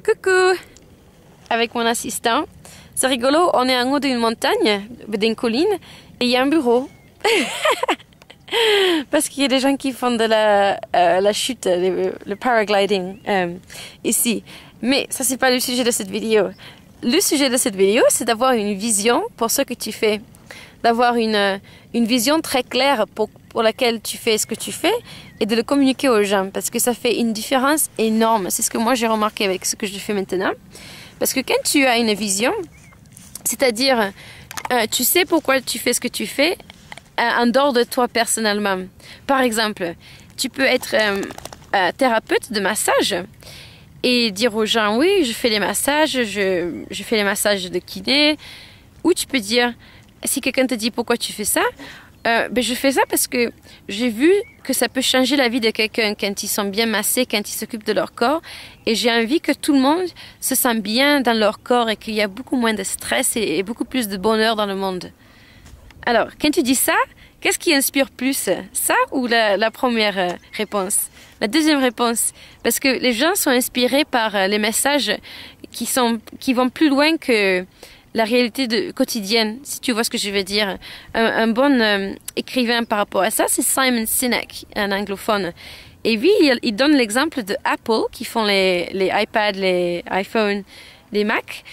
Coucou! Avec mon assistant. C'est rigolo, on est en haut d'une montagne, d'une colline, et il y a un bureau. Parce qu'il y a des gens qui font de la chute, le paragliding ici. Mais ça, c'est pas le sujet de cette vidéo. Le sujet de cette vidéo, c'est d'avoir une vision pour ce que tu fais. D'avoir une vision très claire pour laquelle tu fais ce que tu fais et de le communiquer aux gens. Parce que ça fait une différence énorme. C'est ce que moi j'ai remarqué avec ce que je fais maintenant. Parce que quand tu as une vision, c'est-à-dire tu sais pourquoi tu fais ce que tu fais en dehors de toi personnellement. Par exemple, tu peux être thérapeute de massage et dire aux gens, oui, je fais les massages, je fais les massages de kiné. Ou tu peux dire, si quelqu'un te dit pourquoi tu fais ça, je fais ça parce que j'ai vu que ça peut changer la vie de quelqu'un quand ils sont bien massés, quand ils s'occupent de leur corps. Et j'ai envie que tout le monde se sente bien dans leur corps et qu'il y a beaucoup moins de stress et beaucoup plus de bonheur dans le monde. Alors, quand tu dis ça, qu'est-ce qui inspire plus? Ça ou la première réponse? La deuxième réponse, parce que les gens sont inspirés par les messages qui vont plus loin que la réalité quotidienne, si tu vois ce que je veux dire. Un bon écrivain par rapport à ça, c'est Simon Sinek, un anglophone. Et lui, il donne l'exemple de Apple, qui font les iPads, les iPhones, les Mac,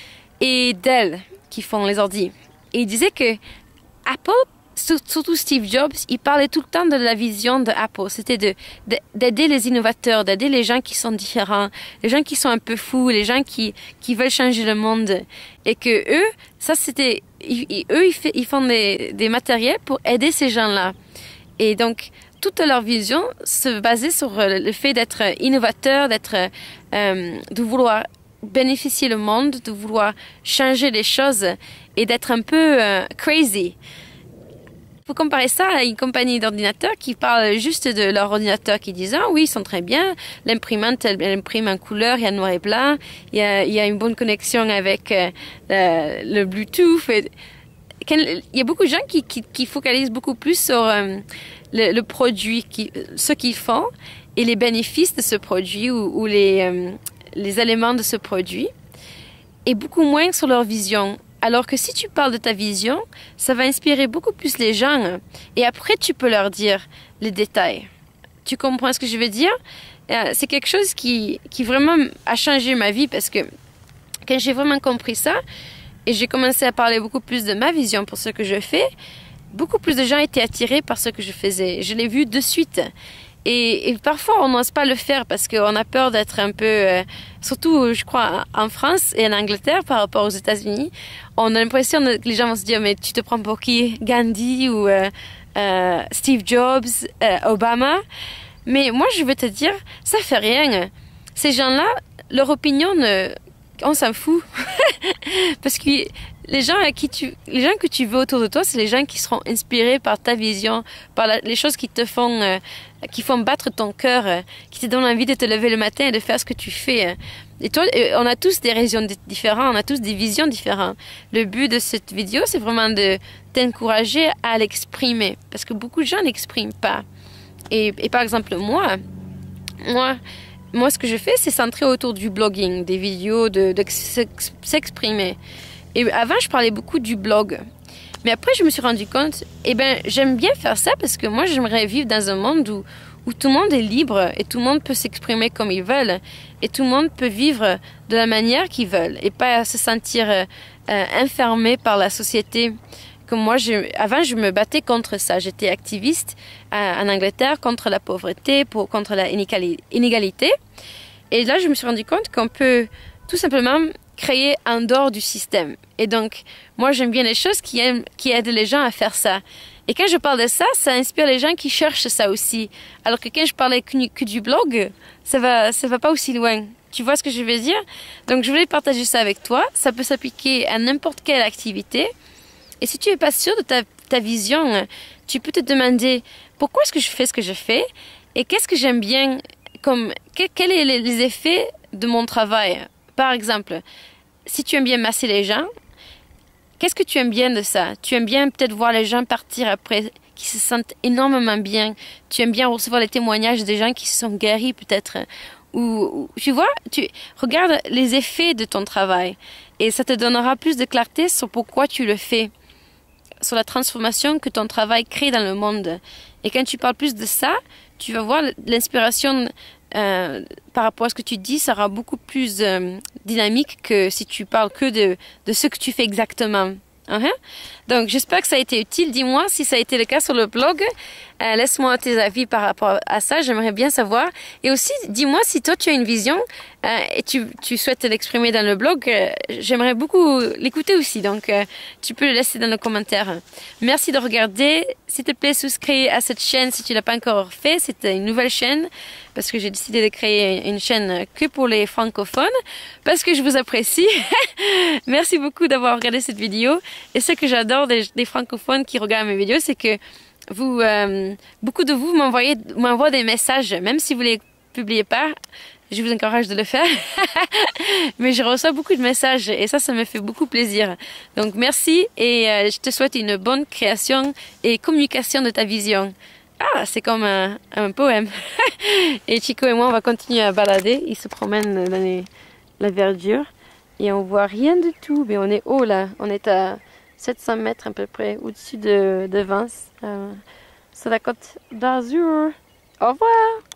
et Dell, qui font les ordi. Et il disait que Apple, surtout Steve Jobs, il parlait tout le temps de la vision de Apple. C'était d'aider les innovateurs, d'aider les gens qui sont différents, les gens qui sont un peu fous, les gens qui veulent changer le monde. Et que eux, ça c'était, ils font des matériels pour aider ces gens-là. Et donc, toute leur vision se basait sur le fait d'être innovateur, de vouloir bénéficier le monde, de vouloir changer les choses et d'être un peu crazy. Faut comparer ça à une compagnie d'ordinateurs qui parle juste de leur ordinateur, qui disent ah oui, ils sont très bien, l'imprimante elle imprime en couleur, il y a noir et blanc, il y a une bonne connexion avec le Bluetooth. Il y a beaucoup de gens qui focalisent beaucoup plus sur le produit, ce qu'ils font et les bénéfices de ce produit ou les éléments de ce produit, et beaucoup moins sur leur vision. Alors que si tu parles de ta vision, ça va inspirer beaucoup plus les gens. Et après, tu peux leur dire les détails. Tu comprends ce que je veux dire? C'est quelque chose qui vraiment a changé ma vie parce que quand j'ai vraiment compris ça et j'ai commencé à parler beaucoup plus de ma vision pour ce que je fais, beaucoup plus de gens étaient attirés par ce que je faisais. Je l'ai vu de suite. Et parfois, on n'ose pas le faire parce qu'on a peur d'être un peu, surtout, je crois, en France et en Angleterre par rapport aux États-Unis, on a l'impression que les gens vont se dire, mais tu te prends pour qui? Gandhi ou Steve Jobs, Obama? Mais moi, je veux te dire, ça fait rien. Ces gens-là, leur opinion, on s'en fout. Parce que les gens que tu veux autour de toi, c'est les gens qui seront inspirés par ta vision, par les choses qui font battre ton cœur, qui te donnent envie de te lever le matin et de faire ce que tu fais. Et toi, on a tous des raisons différentes, on a tous des visions différentes. Le but de cette vidéo, c'est vraiment de t'encourager à l'exprimer, parce que beaucoup de gens n'expriment pas. Et par exemple, moi, ce que je fais, c'est centré autour du blogging, des vidéos, de s'exprimer. Et avant, je parlais beaucoup du blog. Mais après, je me suis rendu compte, j'aime bien faire ça parce que moi, j'aimerais vivre dans un monde où tout le monde est libre et tout le monde peut s'exprimer comme ils veulent et tout le monde peut vivre de la manière qu'ils veulent et pas se sentir enfermé par la société. Comme moi, avant, je me battais contre ça. J'étais activiste en Angleterre contre la pauvreté, contre la inégalité. Et là, je me suis rendu compte qu'on peut tout simplement créer en dehors du système. Et donc, moi, j'aime bien les choses qui aident les gens à faire ça. Et quand je parle de ça, ça inspire les gens qui cherchent ça aussi. Alors que quand je parlais que du blog, ça va pas aussi loin. Tu vois ce que je veux dire? Donc, je voulais partager ça avec toi. Ça peut s'appliquer à n'importe quelle activité. Et si tu es pas sûr de ta vision, tu peux te demander pourquoi est-ce que je fais ce que je fais et qu'est-ce que j'aime bien, quels sont les effets de mon travail. Par exemple, si tu aimes bien masser les gens, qu'est-ce que tu aimes bien de ça? Tu aimes bien peut-être voir les gens partir après, qui se sentent énormément bien. Tu aimes bien recevoir les témoignages des gens qui se sont guéris peut-être. tu vois, tu regardes les effets de ton travail et ça te donnera plus de clarté sur pourquoi tu le fais, sur la transformation que ton travail crée dans le monde. Et quand tu parles plus de ça, tu vas voir l'inspiration par rapport à ce que tu dis sera beaucoup plus dynamique que si tu parles que de ce que tu fais exactement. Donc, j'espère que ça a été utile. Dis-moi si ça a été le cas sur le blog. Laisse-moi tes avis par rapport à ça. J'aimerais bien savoir. Et aussi, dis-moi si toi, tu as une vision et tu souhaites l'exprimer dans le blog. J'aimerais beaucoup l'écouter aussi. Donc, tu peux le laisser dans les commentaires. Merci de regarder. S'il te plaît, souscris à cette chaîne si tu l'as pas encore fait. C'est une nouvelle chaîne parce que j'ai décidé de créer une chaîne que pour les francophones parce que je vous apprécie. Merci beaucoup d'avoir regardé cette vidéo. Et ce que j'adore des francophones qui regardent mes vidéos, c'est que vous, beaucoup de vous m'envoient des messages, même si vous les publiez pas. Je vous encourage de le faire. Mais je reçois beaucoup de messages et ça me fait beaucoup plaisir. Donc merci et je te souhaite une bonne création et communication de ta vision. Ah, c'est comme un poème. Et Chico et moi, on va continuer à balader. Ils se promènent dans la verdure et on voit rien du tout. Mais on est haut là. On est à 700 mètres à peu près au-dessus de Vence. Sur la côte d'Azur. Au revoir!